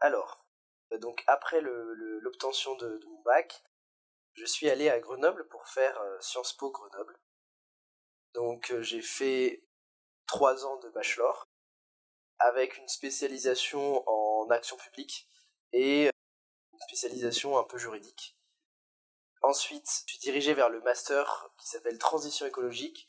Alors, donc après l'obtention de mon bac, je suis allé à Grenoble pour faire Sciences Po Grenoble. Donc j'ai fait 3 ans de bachelor avec une spécialisation en action publique et une spécialisation un peu juridique. Ensuite, je suis dirigé vers le master qui s'appelle Transition écologique.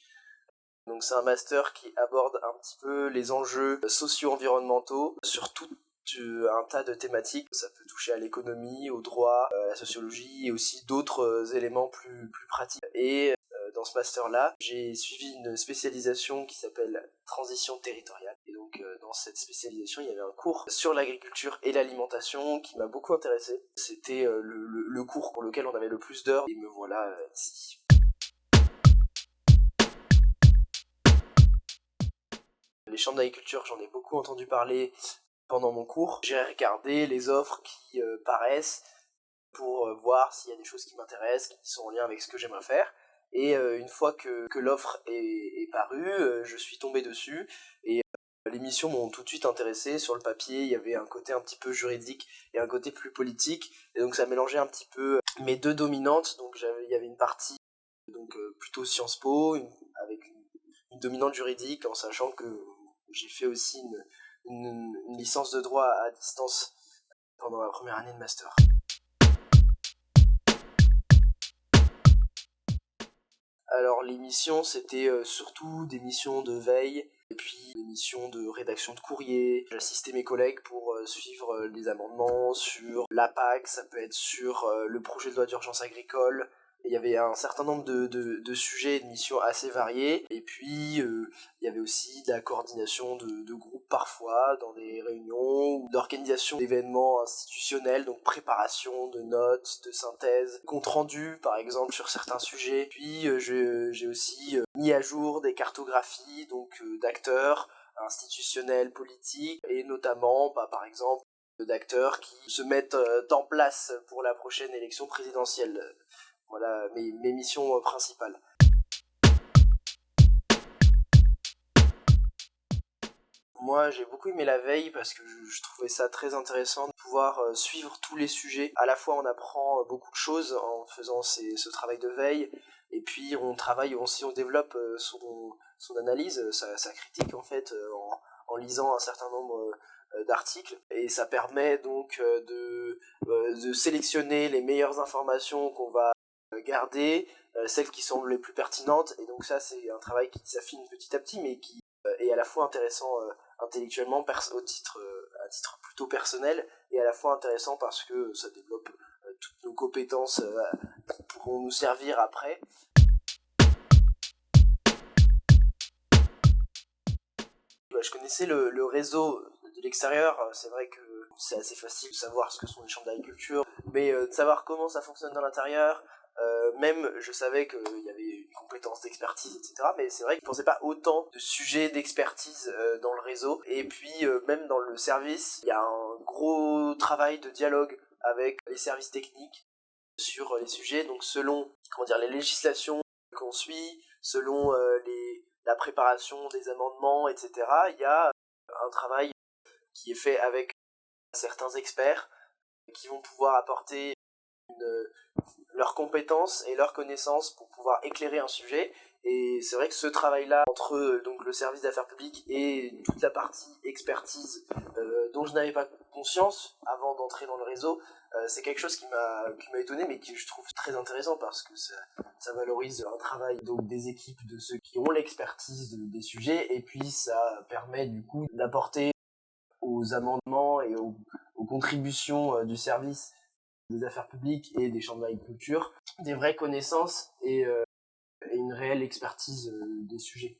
Donc c'est un master qui aborde un petit peu les enjeux socio-environnementaux sur tout un tas de thématiques. Ça peut toucher à l'économie, au droit, à la sociologie et aussi d'autres éléments plus pratiques. Et dans ce master-là, j'ai suivi une spécialisation qui s'appelle Transition territoriale. Et donc dans cette spécialisation, il y avait un cours sur l'agriculture et l'alimentation qui m'a beaucoup intéressé. C'était le cours pour lequel on avait le plus d'heures et me voilà ici. Les chambres d'agriculture, j'en ai beaucoup entendu parler pendant mon cours. J'ai regardé les offres qui paraissent pour voir s'il y a des choses qui m'intéressent, qui sont en lien avec ce que j'aimerais faire. Et une fois que l'offre est parue, je suis tombé dessus et les missions m'ont tout de suite intéressé. Sur le papier, il y avait un côté un petit peu juridique et un côté plus politique. Et donc ça mélangeait un petit peu mes deux dominantes. Donc il y avait une partie plutôt Sciences Po, avec une dominante juridique, en sachant que j'ai fait aussi une licence de droit à distance pendant la première année de master. Alors les missions, c'était surtout des missions de veille, et puis des missions de rédaction de courrier. J'assistais mes collègues pour suivre les amendements sur la PAC, ça peut être sur le projet de loi d'urgence agricole. Il y avait un certain nombre de sujets et de missions assez variés. Et puis, il y avait aussi de la coordination de groupes parfois, dans des réunions, ou d'organisation d'événements institutionnels, donc préparation de notes, de synthèses, compte rendu par exemple sur certains sujets. Puis, j'ai aussi mis à jour des cartographies, donc d'acteurs institutionnels, politiques, et notamment, par exemple, d'acteurs qui se mettent en place pour la prochaine élection présidentielle. Voilà mes missions principales. Moi, j'ai beaucoup aimé la veille parce que je trouvais ça très intéressant de pouvoir suivre tous les sujets. À la fois, on apprend beaucoup de choses en faisant ce travail de veille, et puis on travaille aussi, on développe son analyse, sa critique en fait, en lisant un certain nombre d'articles, et ça permet donc de sélectionner les meilleures informations qu'on va garder, celles qui semblent les plus pertinentes, et donc ça c'est un travail qui s'affine petit à petit, mais qui est à la fois intéressant intellectuellement à titre plutôt personnel, et à la fois intéressant parce que ça développe toutes nos compétences qui pourront nous servir après. Je connaissais le réseau de l'extérieur, c'est vrai que c'est assez facile de savoir ce que sont les chambres d'agriculture, mais de savoir comment ça fonctionne dans l'intérieur, même je savais qu'il y avait une compétence d'expertise, etc. Mais c'est vrai que je ne pensais pas autant de sujets d'expertise dans le réseau. Et puis même dans le service, il y a un gros travail de dialogue avec les services techniques sur les sujets. Donc selon les législations qu'on suit, selon la préparation des amendements, etc., il y a un travail qui est fait avec certains experts qui vont pouvoir apporter leurs compétences et leurs connaissances pour pouvoir éclairer un sujet. Et c'est vrai que ce travail-là, entre donc le service d'affaires publiques et toute la partie expertise dont je n'avais pas conscience avant d'entrer dans le réseau, c'est quelque chose qui m'a étonné, mais que je trouve très intéressant parce que ça valorise un travail donc des équipes de ceux qui ont l'expertise des sujets, et puis ça permet du coup d'apporter aux amendements et aux contributions du service des affaires publiques et des chambres d'agriculture des vraies connaissances et une réelle expertise des sujets.